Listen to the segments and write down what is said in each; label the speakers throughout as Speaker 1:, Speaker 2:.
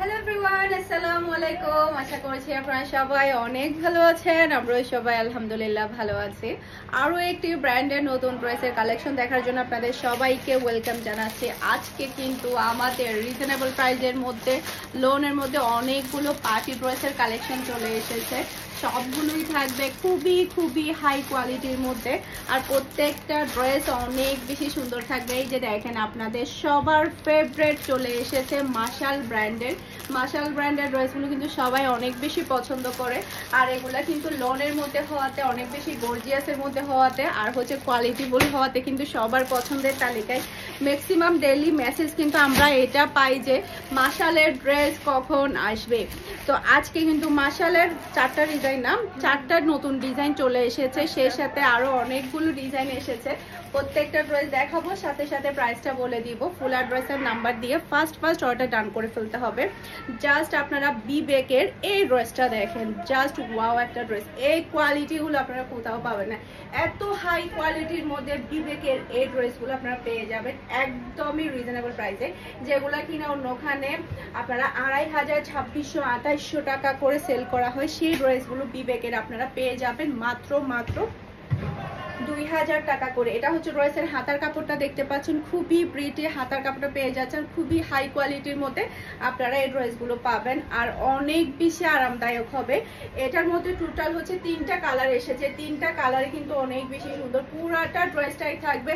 Speaker 1: Hello everyone, আসসালামু আলাইকুম। আশা করছি আপনারা সবাই অনেক ভালো আছেন। আমরাও সবাই আলহামদুলিল্লাহ ভালো আছি। আরও একটি ব্র্যান্ডের নতুন ড্রেসের কালেকশন দেখার জন্য আপনাদের সবাইকে ওয়েলকাম জানাচ্ছি। আজকে কিন্তু আমাদের রিজনেবল প্রাইসের মধ্যে লোনের মধ্যে অনেকগুলো পার্টি ড্রেসের কালেকশন চলে এসেছে। সবগুলোই থাকবে খুবই হাই কোয়ালিটির মধ্যে, আর প্রত্যেকটা ড্রেস অনেক বেশি সুন্দর থাকবে। এই যে দেখেন, আপনাদের সবার ফেভারিট চলে এসেছে মাশাল ব্র্যান্ডের ড্রেসগুলো কিন্তু সবাই অনেক বেশি পছন্দ করে। আর এগুলা কিন্তু লোনের মধ্যে হওয়াতে, অনেক বেশি গর্জিয়াসের মধ্যে হওয়াতে, আর হচ্ছে কোয়ালিটিফুল হওয়াতে কিন্তু সবার পছন্দের তালিকায় ম্যাক্সিমাম ডেইলি মেসেজ কিন্তু আমরা এটা পাই যে মাশালের ড্রেস কখন আসবে। তো আজকে কিন্তু মাশালের চারটা নতুন ডিজাইন চলে এসেছে, সেই সাথে আরো অনেকগুলো ডিজাইন এসেছে। প্রত্যেকটা ড্রেস দেখাবো, সাথে সাথে প্রাইসটা বলে দিব। ফুল অ্যাড্রেসের নাম্বার দিয়ে ফার্স্ট অর্ডার ডান করে ফেলতে হবে। জাস্ট আপনারা বিবেকের এই ড্রেসটা দেখেন, জাস্ট ওয়াও একটা ড্রেস। এই কোয়ালিটিগুলো আপনারা কোথাও পাবেন না। এত হাই কোয়ালিটির মধ্যে বিবেকের এই ড্রেসগুলো আপনারা পেয়ে যাবেন একদমই রিজনেবল প্রাইসে, যেগুলো কিনা অন্যখানে আপনারা 2500, 2600, 2800 টাকা করে সেল করা হয়। সেই ড্রেসগুলো বিবেকের আপনারা পেয়ে যাবেন মাত্র 2000 টাকা করে। এটা হচ্ছে ড্রেসের হাতার কাপড়টা দেখতে পাচ্ছেন, খুবই প্রিটি হাতার কাপড়টা পেয়ে যাচ্ছেন। খুবই হাই কোয়ালিটির মধ্যে আপনারা এই ড্রেসগুলো পাবেন, আর অনেক বেশি আরামদায়ক হবে। এটার মধ্যে টোটাল হচ্ছে 3টা কালার এসেছে। 3টা কালারে কিন্তু অনেক বেশি সুন্দর। পুরাটা ড্রেসটাই থাকবে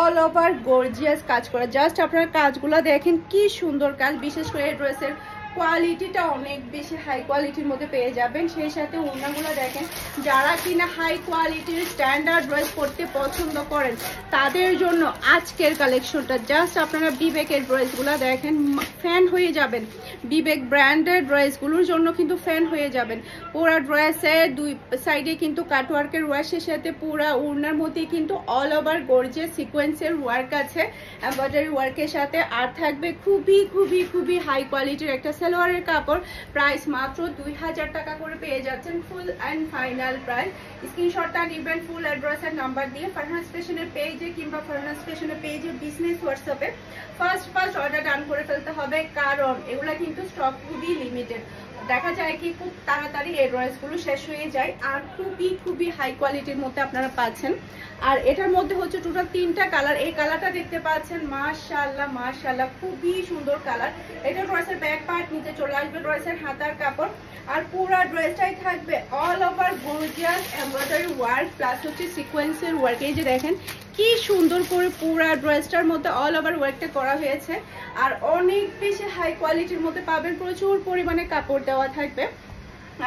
Speaker 1: অল ওভার গর্জিয়াস কাজ করা। জাস্ট আপনারা কাজগুলো দেখেন, কি সুন্দর কাজ। বিশেষ করে এই ড্রেসের কোয়ালিটিটা অনেক বেশি হাই কোয়ালিটির মধ্যে পেয়ে যাবেন। সেই সাথে ওড়নাগুলো দেখেন, যারা কিনা হাই কোয়ালিটির স্ট্যান্ডার্ড ড্রেস পরতে পছন্দ করেন তাদের জন্য আজকের কালেকশনটা। জাস্ট আপনারা বিবেকের ড্রেসগুলো দেখেন, ফ্যান হয়ে যাবেন। বিবেক ব্র্যান্ডের ড্রেসগুলোর জন্য কিন্তু ফ্যান হয়ে যাবেন। পুরা ড্রেসের দুই সাইডে কিন্তু কাটওয়ার্কের ওয়ার্কের সাথে পুরা ওড়নার মধ্যে কিন্তু অল ওভার গর্জিয়াস সিকোয়েন্সের ওয়ার্ক আছে, এমব্রয়ডারি ওয়ার্কের সাথে। আর থাকবে খুবই হাই কোয়ালিটির একটা সালোয়ারের কাপড়। প্রাইস মাত্র 2000 টাকা করে পেয়ে যাচ্ছেন। Full and final price. স্ক্রিনশটটা নেবেন ফুল অ্যাড্রেসের নাম্বার দিয়ে ফারহানাস ফ্যাশনের পেজে কিংবা ফারহানাস ফ্যাশনের পেজে বিজনেস হোয়াটসঅ্যাপে ফার্স্ট অর্ডার ডান করে ফেলতে হবে, কারণ এগুলা কিন্তু স্টক খুবই লিমিটেড। দেখা যায় কি খুব তাড়াতাড়ি এই ড্রেসগুলো শেষ হয়ে যায়, আর খুবই হাই কোয়ালিটির মধ্যে আপনারা পাচ্ছেন। আর এটার মধ্যে হচ্ছে টোটাল 3টা কালার। এই কালারটা দেখতে পাচ্ছেন, মাশাআল্লাহ খুবই সুন্দর কালার। এটা ড্রেসের ব্যাক পার্ট, নিচে চলে আসবে ড্রেসের হাতার কাপড়, আর পুরো ড্রেসটাই থাকবে all over gorgeous embroidery work plus হচ্ছে সিকোয়েন্সের ওয়ার্ক। এই যে দেখেন কি সুন্দর করে পুরো ড্রেসটার মধ্যে অল ওভার ওয়ার্কটা করা হয়েছে, আর অনেক বেশি হাই কোয়ালিটির মধ্যে পাবেন। প্রচুর পরিমাণে কাপড় দেওয়া থাকবে,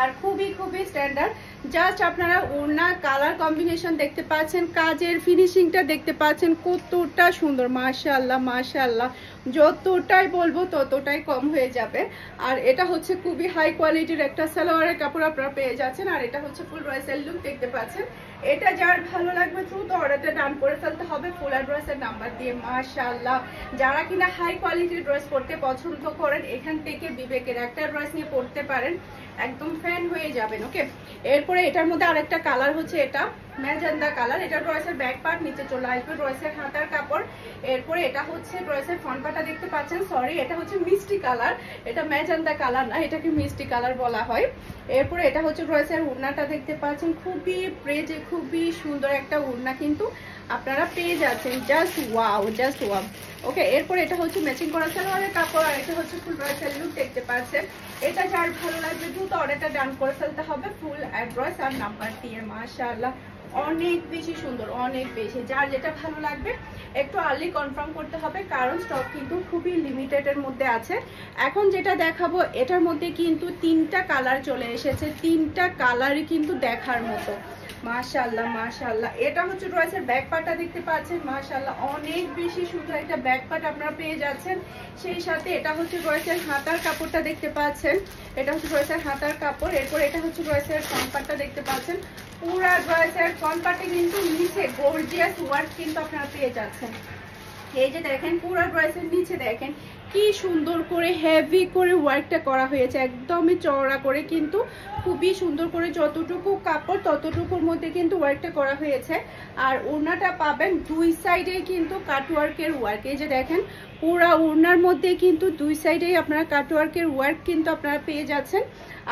Speaker 1: আর খুবই স্ট্যান্ডার্ড। জাস্ট আপনারা ওড়না কালার কম্বিনেশন দেখতে পাচ্ছেন, কাজের ফিনিশিংটা দেখতে পাচ্ছেন কতটা সুন্দর। মাশাআল্লাহ যতটাই বলবো ততটাই কম হয়ে যাবে। আর এটা হচ্ছে খুবই হাই কোয়ালিটির একটা সালোয়ারের কাপড় আপনারা পেয়ে যাচ্ছেন, আর এটা হচ্ছে ফুল ড্রেসের লুক দেখতে পাচ্ছেন। এটা যার ভালো লাগবে দ্রুত অর্ডারটা ডান করে ফেলতে হবে ফুল অ্যাড্রেসের নাম্বার দিয়ে। মাশাআল্লাহ, যারা কিনা হাই কোয়ালিটির ড্রেস পরতে পছন্দ করেন এখান থেকে বিবেকের একটা ড্রেস নিয়ে পরতে পারেন, একদম ফ্যান হয়ে যাবেন। ওকে, এরপরে এটার মধ্যে আরেকটা কালার হচ্ছে এটা ম্যাজেন্ডা কালার। এটা ড্রেসের ব্যাক পার্ট, নিচে চলে আসবে ড্রেসের হাতার কাপড়। এরপরে এটা হচ্ছে ড্রেসের ফ্রন্ট পার্টটা দেখতে পাচ্ছেন, সরি এটা হচ্ছে মিষ্টি কালার, এটা ম্যাজেন্ডা কালার না, এটাকে মিষ্টি কালার বলা হয়। এরপরে এটা হচ্ছে ড্রেসের ওড়নাটা দেখতে পাচ্ছেন, খুবই প্রেজে খুবই সুন্দর একটা ওড়না কিন্তু আপনারা পেয়ে যাচ্ছেন। Just wow. ওকে, এরপরে এটা হচ্ছে ম্যাচিং করা সালোয়ারের কাপড়, আর এটা হচ্ছে ফুল ড্রেসের লুক দেখতে পাচ্ছেন। এটা যার ভালো লাগবে দ্রুত অর্ডারটা ডান করে ফেলতে হবে ফুল অ্যাড্রেস আর নাম্বার দিয়ে। মাশাআল্লাহ অনেক বেশি সুন্দর, অনেক বেশি। যার যেটা ভালো লাগবে একটু আর্লি কনফার্ম করতে হবে, কারণ স্টক কিন্তু খুবই লিমিটেডের মধ্যে আছে। এখন যেটা দেখাবো এটার মধ্যে কিন্তু 3টা কালার চলে এসেছে। 3টা কালারই কিন্তু দেখার মতো। মাশাআল্লাহ এটা হচ্ছে ড্রেসের ব্যাক পার্টটা দেখতে পাচ্ছেন। মাশাআল্লাহ অনেক বেশি সুন্দর একটা ব্যাক পার্ট আপনারা পেয়ে যাচ্ছেন। সেই সাথে এটা হচ্ছে ড্রেসের হাতার কাপড়টা দেখতে পাচ্ছেন, এটা হচ্ছে ড্রেসের হাতার কাপড়। এরপর এটা হচ্ছে ড্রেসের ফ্রন্ট পার্টটা দেখতে পাচ্ছেন। পুরা ড্রেসের ফ্রন্ট পার্টে কিন্তু নিচে গর্জিয়াস ওয়ার্ক কিন্তু আপনারা পেয়ে যাচ্ছেন। এই যে দেখেন পুরো ড্রেসের নিচে দেখেন কি সুন্দর করে হেভি করে ওয়ার্কটা করা হয়েছে, একদমই চওড়া করে, কিন্তু খুবই সুন্দর করে যতটুকু কাপড় ততটুকুর মধ্যে কিন্তু ওয়ার্কটা করা হয়েছে। আর ওড়নাটা পাবেন দুই সাইডে কিন্তু কাটওয়ার্কের ওয়ার্ক। এই যে দেখেন পুরা ওড়নার মধ্যে কিন্তু দুই সাইডেই আপনারা কাটওয়ার্কের ওয়ার্ক কিন্তু আপনারা পেয়ে যাচ্ছেন।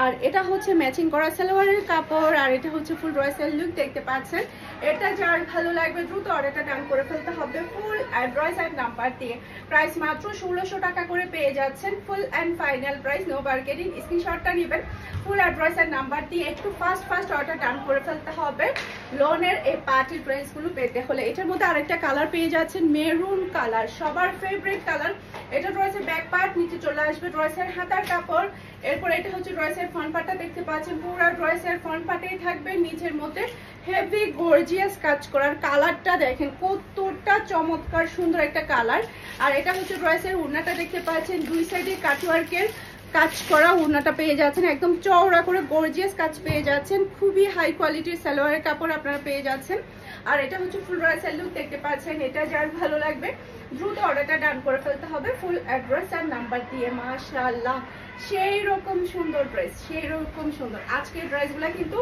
Speaker 1: আর এটা হচ্ছে ম্যাচিং করা সালোয়ারের কাপড়, আর এটা হচ্ছে ফুল রয়েসের লুক দেখতে পাচ্ছেন। এটা যার ভালো লাগবে দ্রুত অর্ডারটা ডান করে ফেলতে হবে ফুল অ্যাড্রেস আর নাম্বার দিয়ে। প্রাইস মাত্র 1600 টাকা করে পেয়ে যাচ্ছেন, full and final price, no bargaining. স্ক্রিনশটটা নেবেন ফুল অ্যাড্রেস আর নাম্বার দিয়ে, একটু ফাস্ট অর্ডার ডান করে ফেলতে হবে লোনের এই পার্টি ড্রেসগুলো পেতে হলে। এটার মধ্যে আরেকটা কালার পেয়ে যাচ্ছেন, মেরুন কালার, সবার ফেভারিট কালার। এটা ড্রেসের ব্যাক পার্ট, নিচে চলে আসবে ড্রেসের হাতার কাপড়। এরপর এটা হচ্ছে ড্রেসের ফ্রন্ট পার্টটা দেখতে পাচ্ছেন, পুরো ড্রেসের ফ্রন্ট পার্টেই থাকবে নিচের মধ্যে হেভি গর্জিয়াস কাজ করার। কালারটা দেখেন কতটা চমৎকার সুন্দর একটা কালার। আর এটা হচ্ছে ড্রেসের ওড়নাটা দেখতে পাচ্ছেন, দুই সাইডে কাটওয়ার্কের কাজ করা ওড়নাটা পেয়ে যাচ্ছেন, একদম চওড়া করে গর্জিয়াস কাজ পেয়ে যাচ্ছেন, খুবই হাই কোয়ালিটির সালোয়ারের কাপড় আপনারা পেয়ে যাচ্ছেন। আর এটা হচ্ছে ফুল ড্রেসের লুক দেখতে পাচ্ছেন। এটা যার ভালো লাগবে দ্রুত অর্ডারটা ডান করে ফেলতে হবে ফুল অ্যাড্রেস আর নাম্বার দিয়ে। মাশাআল্লাহ, সেই রকম সুন্দর ড্রেস, সেই রকম সুন্দর। আজকের ড্রেসগুলো কিন্তু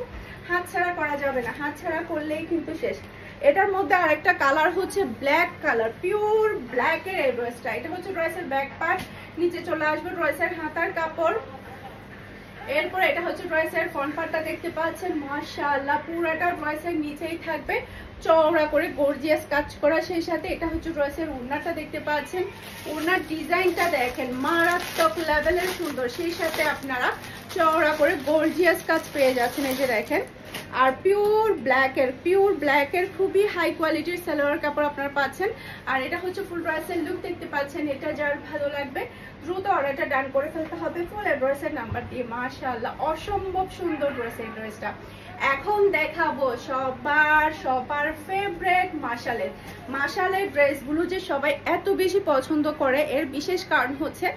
Speaker 1: হাতছাড়া করা যাবে না, হাতছাড়া করলেই কিন্তু শেষ। এটার মধ্যে আরেকটা কালার হচ্ছে ব্ল্যাক কালার, পিওর ব্ল্যাকের এই ড্রেসটা। এটা হচ্ছে ড্রেসের ব্যাক পার্ট, নিচে চলে আসবে ড্রেসের হাতার কাপড়। এরপর এটা হচ্ছে ড্রেসের ফ্রন্ট পার্টটা দেখতে পাচ্ছেন, মাশাআল্লাহ পুরোটা ড্রেসের নিচেই থাকবে চওড়া করে গর্জিয়াস কাজ করা। সেই সাথে এটা হচ্ছে ড্রেসের ওড়নাটা দেখতে পাচ্ছেন, ওড়নার ডিজাইনটা দেখেন মারাত্মক লেভেলের সুন্দর, সেই সাথে আপনারা চওড়া করে গর্জিয়াস কাজ পেয়ে যাচ্ছেন। এই যে দেখেন, আর পিওর ব্ল্যাকের খুবই হাই কোয়ালিটির সালোয়ার কাপড় আপনারা পাচ্ছেন। আর এটা হচ্ছে ফুল ড্রেসের লুক দেখতে পাচ্ছেন। এটা যার ভালো লাগবে দ্রুত অর্ডারটা ডান করে ফেলতে হবে ফুল অ্যাড্রেসের নাম্বার দিয়ে। মাশাআল্লাহ, অসম্ভব সুন্দর ড্রেস এই ড্রেসটা। এখন দেখাবো সবার ফেভারিট মাশালের ড্রেসগুলো যে সবাই এত বেশি পছন্দ করে, এর বিশেষ কারণ হচ্ছে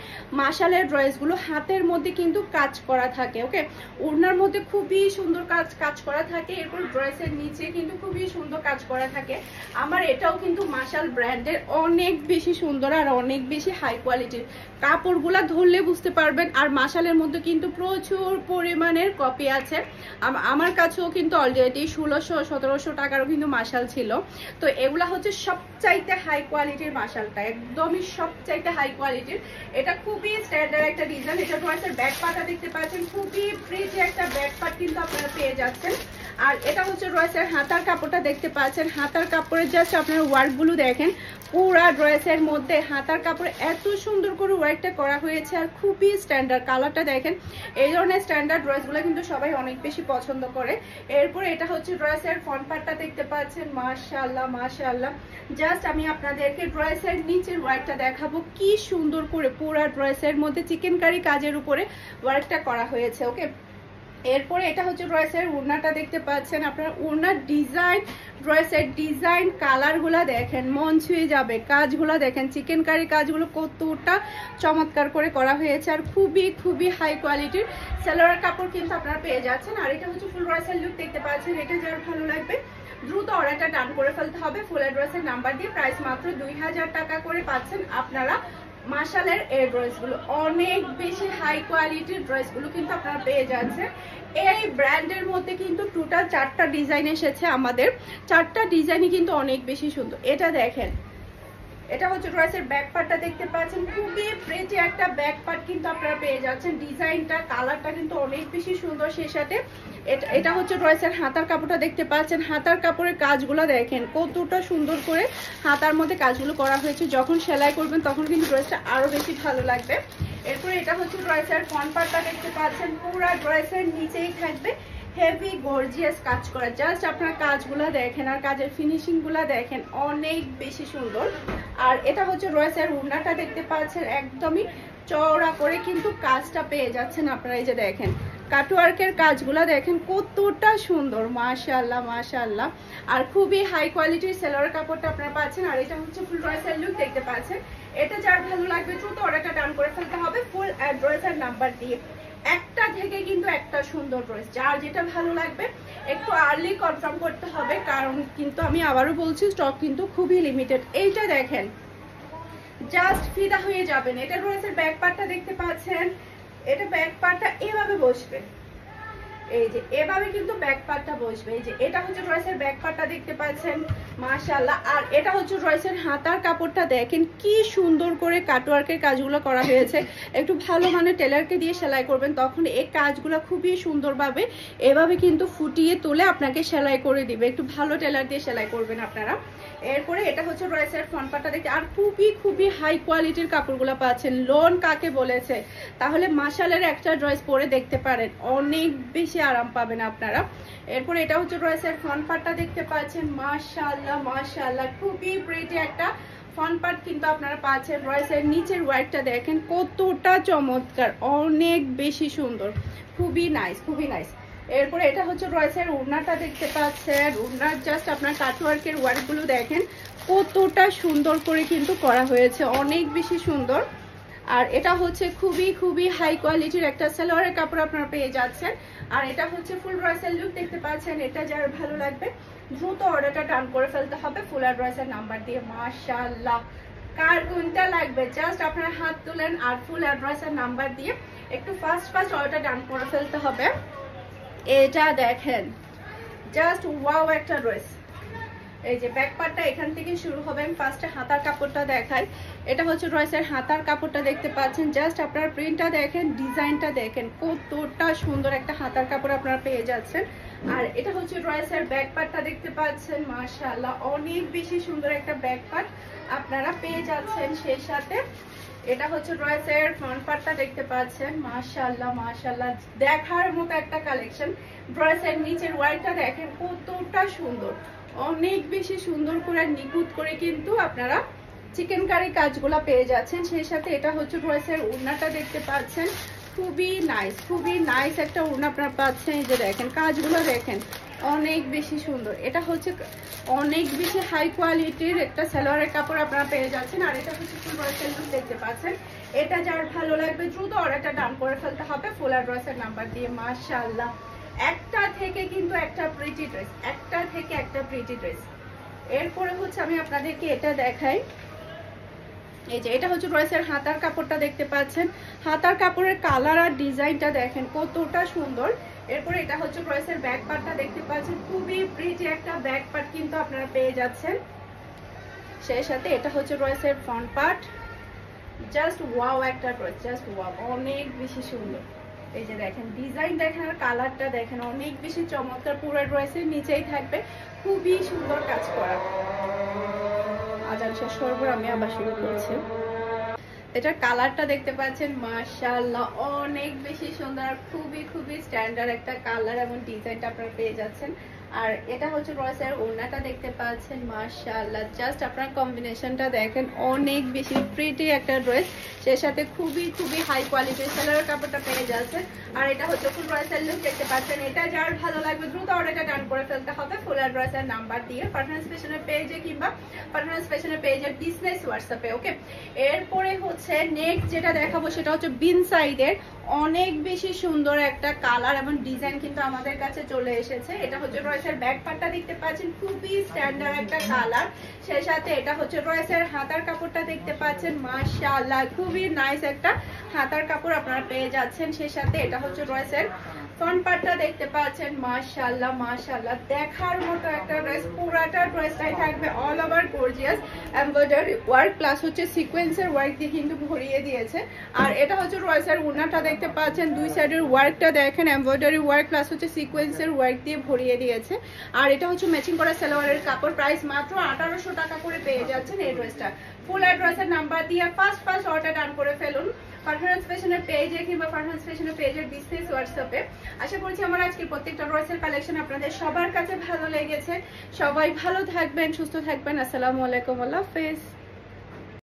Speaker 1: মাশালের ড্রেসগুলো হাতের মধ্যে কিন্তু কাজ করা থাকে। ওকে, ওড়নার মধ্যে খুবই সুন্দর কাজ করা থাকে, এরপর ড্রেসের নিচে কিন্তু খুবই সুন্দর কাজ করা থাকে। আমার এটাও কিন্তু মাশাল ব্র্যান্ডের, অনেক বেশি সুন্দর আর অনেক বেশি হাই কোয়ালিটির। কাপড়গুলা ধরলে বুঝতে পারবেন। আর মাশালের মধ্যে কিন্তু প্রচুর পরিমাণের কপি আছে, আমার কাছেও কিন্তু অলরেডি 1600-1700 টাকারও কিন্তু মাশাল ছিল। তো এগুলা হচ্ছে সবচাইতে হাই কোয়ালিটির মাশালটা, একদমই সবচাইতে হাই কোয়ালিটির। এটা খুবই স্ট্যান্ডার্ড একটা ডিজাইন। এটা ড্রেসের ব্যাক পার্টটা দেখতে পাচ্ছেন, খুবই প্রিটি একটা ব্যাক পার্ট কিন্তু আপনারা পেয়ে যাচ্ছেন। আর এটা হচ্ছে ড্রেসের হাতার কাপড়টা দেখতে পাচ্ছেন, হাতার কাপড়ের জাস্ট আপনারা ওয়ার্কগুলো দেখেন, পুরা ড্রেসের মধ্যে হাতার কাপড় এত সুন্দর করে ওয়ার্কটা করা হয়েছে। আর খুবই স্ট্যান্ডার্ড, কালারটা দেখেন। এই ধরনের স্ট্যান্ডার্ড ড্রেসগুলো কিন্তু সবাই অনেক বেশি পছন্দ করে। এরপরে এটা হচ্ছে ড্রেসের ফ্রন্ট পার্টটা দেখতে পাচ্ছেন, মাশাআল্লাহ। জাস্ট আমি আপনাদেরকে ড্রেসের নিচের ওয়ার্কটা দেখাবো, কি সুন্দর করে পুরা ড্রেসের মধ্যে চিকেন কারি কাজের উপরে ওয়ার্কটা করা হয়েছে। ওকে, এরপরে এটা হচ্ছে ড্রেসের ওড়নাটা দেখতে পাচ্ছেন আপনারা, ওড়নার ডিজাইন, ড্রেসের ডিজাইন, কালারগুলা দেখেন, মন ছুঁয়ে যাবে। কাজগুলা দেখেন, চিকেন কারি কাজগুলো কতটা চমৎকার করে করা হয়েছে। আর খুবই হাই কোয়ালিটির সালোয়ার কাপড় কিন্তু আপনারা পেয়ে যাচ্ছেন। আর এটা হচ্ছে ফুল ড্রেসের লুক দেখতে পাচ্ছেন। এটা যার ভালো লাগবে দ্রুত অর্ডারটা ডান করে ফেলতে হবে ফুল অ্যাড্রেসের নাম্বার দিয়ে। প্রাইস মাত্র 2000 টাকা করে পাচ্ছেন আপনারা মাশালের এই ড্রেসগুলো। অনেক বেশি হাই কোয়ালিটির ড্রেসগুলো কিন্তু আপনারা পেয়ে যাচ্ছেন। এই ব্র্যান্ডের মধ্যে কিন্তু টোটাল 4টা ডিজাইন এসেছে আমাদের, 4টা ডিজাইনই কিন্তু অনেক বেশি সুন্দর। এটা দেখেন, এটা হচ্ছে ড্রেসের ব্যাক পার্টটা দেখতে পাচ্ছেন, খুবই প্রিটি একটা ব্যাক পার্ট কিন্তু আপনারা পেয়ে যাচ্ছেন। ডিজাইনটা, কালারটা কিন্তু অনেক বেশি সুন্দর। সেই সাথে এটা হচ্ছে ড্রেসের হাতার কাপড়টা দেখতে পাচ্ছেন, হাতার কাপড়ের কাজগুলো দেখেন কতটা সুন্দর করে হাতার মধ্যে কাজগুলো করা হয়েছে। যখন সেলাই করবেন তখন কিন্তু ড্রেসটা আরো বেশি ভালো লাগবে। এরপরে এটা হচ্ছে ড্রেসের ফ্রন্ট পার্টটা দেখতে পাচ্ছেন, পুরো ড্রেসের নিচেই থাকবে হেভি গর্জিয়াস কাজ করা। জাস্ট আপনার কাজগুলো দেখেন আর কাজের ফিনিশিং গুলা দেখেন, অনেক বেশি সুন্দর। আর এটা হচ্ছে ড্রেসের ওড়নাটা দেখতে পাচ্ছেন, একদমই চওড়া করে কিন্তু কাজটা পেয়ে যাচ্ছেন আপনারা। এই যে দেখেন কাটওয়ার্কের কাজগুলো দেখেন কতটা সুন্দর, মাশাআল্লাহ। আর খুবই হাই কোয়ালিটির সালোয়ার কাপড়টা আপনারা পাচ্ছেন। আর এটা হচ্ছে ফুল ড্রেসের লুক দেখতে পাচ্ছেন। এটা যার ভালো লাগবে দ্রুত অর্ডারটা ডান করে ফেলতে হবে ফুল অ্যাড্রেসের নাম্বার দিয়ে। একটা থেকে কিন্তু একটা সুন্দর ড্রেস, যার যেটা ভালো লাগবে একটু আর্লি কনফার্ম করতে হবে, কারণ কিন্তু আমি আবারও বলছি স্টক কিন্তু খুবই লিমিটেড। এইটা দেখেন, জাস্ট ফিদা হয়ে যাবেন। এটা রয়েছে ব্যাক পার্টটা দেখতে পাচ্ছেন, এটা ব্যাক পার্টটা এভাবে বসবে, এই যে এভাবে কিন্তু ব্যাক পার্টটা বসবে। এই যে এটা হচ্ছে ড্রেসের ব্যাক পার্টটা দেখতে পাচ্ছেন, মাশাআল্লাহ। আর এটা হচ্ছে ড্রেসের হাতার কাপড়টা দেখেন কি সুন্দর করে কাটওয়ার্কের কাজগুলো করা হয়েছে। একটু ভালো মানে টেলারকে দিয়ে সেলাই করবেন, তখন এই কাজগুলো খুবই সুন্দরভাবে এভাবে কিন্তু ফুটিয়ে তুলে আপনাকে সেলাই করে দিবে। একটু ভালো টেলার দিয়ে সেলাই করবেন আপনারা। এরপরে এটা হচ্ছে ড্রেসের ফ্রন্ট পার্টটা দেখতে, আর খুবই হাই কোয়ালিটির কাপড়গুলো পাচ্ছেন। লোন কাকে বলেছে, তাহলে মাশালের একটা ড্রেস পরে দেখতে পারেন, অনেক বেশি আরাম পাবেন আপনারা। এরপরে এটা হচ্ছে ড্রেসের ফ্রন্ট পার্টটা দেখতে পাচ্ছেন, মাশাআল্লাহ মাশাআল্লাহ, খুবই প্রিটি একটা ফ্রন্ট পার্ট কিন্তু আপনারা পাচ্ছেন। ড্রেসের নিচের ওয়ার্কটা দেখেন কতটা চমৎকার, অনেক বেশি সুন্দর, খুবই নাইস খুবই নাইস। এরপরে এটা হচ্ছে ড্রেসের ওড়নাটা দেখতে পাচ্ছেন, ওড়নার জাস্ট আপনার কাটওয়ার্কের ওয়ার্কগুলো দেখেন কতটা সুন্দর করে কিন্তু করা হয়েছে, অনেক বেশি সুন্দর। আর এটা হচ্ছে খুবই হাই কোয়ালিটির একটা সালোয়ারের কাপড় আপনারা পেয়ে যাচ্ছেন। আর এটা হচ্ছে ফুল ড্রেসের লুক দেখতে পাচ্ছেন। এটা যার ভালো লাগবে দ্রুত অর্ডারটা ডান করে ফেলতে হবে ফুল ড্রেসের নাম্বার দিয়ে। মাশাআল্লাহ, কার কোনটা লাগবে জাস্ট আপনারা হাত তুলেন আর ফুল অ্যাড্রেসের নাম্বার দিয়ে একটু ফাস্ট অর্ডার ডান করে ফেলতে হবে। এটা দেখেন জাস্ট ওয়াও একটা ড্রেস। এই যে ব্যাক পার্টটা এখান থেকে শুরু হবে। আমি ফার্স্টে হাতার কাপড়টা দেখাই। এটা হচ্ছে ড্রেসের হাতার কাপড়টা দেখতে পাচ্ছেন, জাস্ট আপনার প্রিন্টটা দেখেন, ডিজাইনটা দেখেন কতটা সুন্দর একটা হাতার কাপড় আপনারা পেয়ে যাচ্ছেন। আর এটা হচ্ছে ড্রেসের ব্যাক পার্টটা দেখতে পাচ্ছেন, মাশাআল্লাহ অনেক বেশি সুন্দর একটা ব্যাক পার্ট আপনারা পেয়ে যাচ্ছেন। সেই সাথে এটা হচ্ছে ড্রেসের ফ্রন্ট পার্টটা দেখতে পাচ্ছেন, মাশাআল্লাহ মাশাআল্লাহ, দেখার মতো একটা কালেকশন। ড্রেসের নিচের ওয়ার্কটা দেখেন কতটা সুন্দর, অনেক বেশি সুন্দর করে নিখুঁত করে কিন্তু আপনারা চিকেন কারি কাজগুলো পেয়ে যাচ্ছেন। সেই সাথে এটা হচ্ছে ড্রেসের ওড়নাটা দেখতে পাচ্ছেন, খুবই নাইস একটা ওড়না আপনারা পাচ্ছেন। এই যে দেখেন কাজগুলো দেখেন অনেক বেশি সুন্দর। এটা হচ্ছে অনেক বেশি হাই কোয়ালিটির একটা সালোয়ারের কাপড় আপনারা পেয়ে যাচ্ছেন। আর এটা হচ্ছে ফুল ড্রেসের লুক দেখতে পাচ্ছেন। এটা যার ভালো লাগবে দ্রুত অর্ডারটা ডান করে ফেলতে হবে ফুল অ্যাড্রেসের নাম্বার দিয়ে। মাশাআল্লাহ, একটা থেকে কিন্তু একটা প্রিটি ড্রেস, একটা থেকে একটা প্রিটি ড্রেস। এরপরে হচ্ছে আমি আপনাদেরকে এটা দেখাই। এই যে এটা হচ্ছে ড্রেসের হাতার কাপড়টা দেখতে পাচ্ছেন, হাতার কাপড়ের কালার আর ডিজাইনটা দেখেন কতটা সুন্দর। এরপরে এটা হচ্ছে ড্রেসের ব্যাক পার্টটা দেখতে পাচ্ছেন, খুবই প্রিটি একটা ব্যাক পার্ট কিন্তু আপনারা পেয়ে যাচ্ছেন। সেই সাথে এটা হচ্ছে ড্রেসের ফ্রন্ট পার্ট, জাস্ট ওয়াও একটা ড্রেস, জাস্ট ওয়াও, অনেক বেশি সুন্দর। এই যে দেখেন ডিজাইন দেখেন আর কালারটা দেখেন অনেক বেশি চমৎকার। পুরো ড্রেসের নিচেই থাকবে খুবই সুন্দর কাজ করা। আজান শেষ করবো, আমি আবার শুরু করছি। এটার কালারটা দেখতে পাচ্ছেন, মাশাআল্লাহ অনেক বেশি সুন্দর, খুবই স্ট্যান্ডার্ড একটা কালার এবং ডিজাইনটা আপনারা পেয়ে যাচ্ছেন। আর এটা হচ্ছে ড্রেসের ওড়নাটা দেখতে পাচ্ছেন, মাশাআল্লাহ জাস্ট আপনার কম্বিনেশনটা দেখেন অনেক বেশি প্রিটি একটা ড্রেস। সেই সাথে খুবই হাই কোয়ালিটির সালোয়ার কাপড়টা পেয়ে যাচ্ছে। আর এটা হচ্ছে ফুল ড্রেসের লুক দেখতে পাচ্ছেন। এটা যার ভালো লাগবে দ্রুত অর্ডারটা ডান করে ফেলতে হবে ফুল অ্যাড্রেসের নাম্বার দিয়ে পারফরম্যান্স ফ্যাশনের পেজে কিংবা পারফরম্যান্স ফ্যাশনের পেজের বিজনেস হোয়াটসঅ্যাপে। ওকে, এরপরে হচ্ছে নেক্সট যেটা দেখাবো সেটা হচ্ছে বিন সাইডের অনেক বেশি সুন্দর একটা কালার এবং ডিজাইন কিন্তু আমাদের কাছে চলে এসেছে। এটা হচ্ছে ড্রেসের ব্যাক পার্টটা দেখতে পাচ্ছেন, খুবই স্ট্যান্ডার্ড একটা কালার। সেই সাথে এটা হচ্ছে ড্রেসের হাতার কাপড়টা দেখতে পাচ্ছেন, মাশাআল্লাহ খুবই নাইস একটা হাতার কাপড় আপনারা পেয়ে যাচ্ছেন। সেই সাথে এটা হচ্ছে ড্রেসের ফ্রন্ট পার্টটা দেখতে পাচ্ছেন, মাশাআল্লাহ দেখার মতো একটা ড্রেস। পুরাটা ড্রেসটাই থাকবে all over gorgeous embroidery work plus হচ্ছে সিকোয়েন্সের ওয়ার্ক দিয়ে কিন্তু ভরিয়ে দিয়েছে। আর এটা হচ্ছে ড্রেসের ওড়নাটা দেখতে পাচ্ছেন, দুই সাইডের ওয়ার্কটা দেখেন এমব্রয়ডারি ওয়ার্ক প্লাস হচ্ছে সিকোয়েন্সের ওয়ার্ক দিয়ে ভরিয়ে দিয়েছে। আর এটা হচ্ছে ম্যাচিং করা সালোয়ারের কাপড়, প্রাইস মাত্র 1800 টাকা করে পেয়ে যাচ্ছেন এই ড্রেসটা। ফুল অ্যাড্রেসের নাম্বার দিয়ে ফার্স্ট অর্ডার ডান করে ফেলুন পারফরম্যান্স ফ্যাশনের পেজে কিংবা পারফরম্যান্স ফ্যাশনের পেজের বিজনেস হোয়াটসঅ্যাপে। আশা করছি আমার আজকের প্রত্যেকটা ড্রেসের কালেকশন আপনাদের সবার কাছে ভালো লেগেছে। সবাই ভালো থাকবেন, সুস্থ থাকবেন। আসসালামু আলাইকুম, আল্লাহ হাফেজ।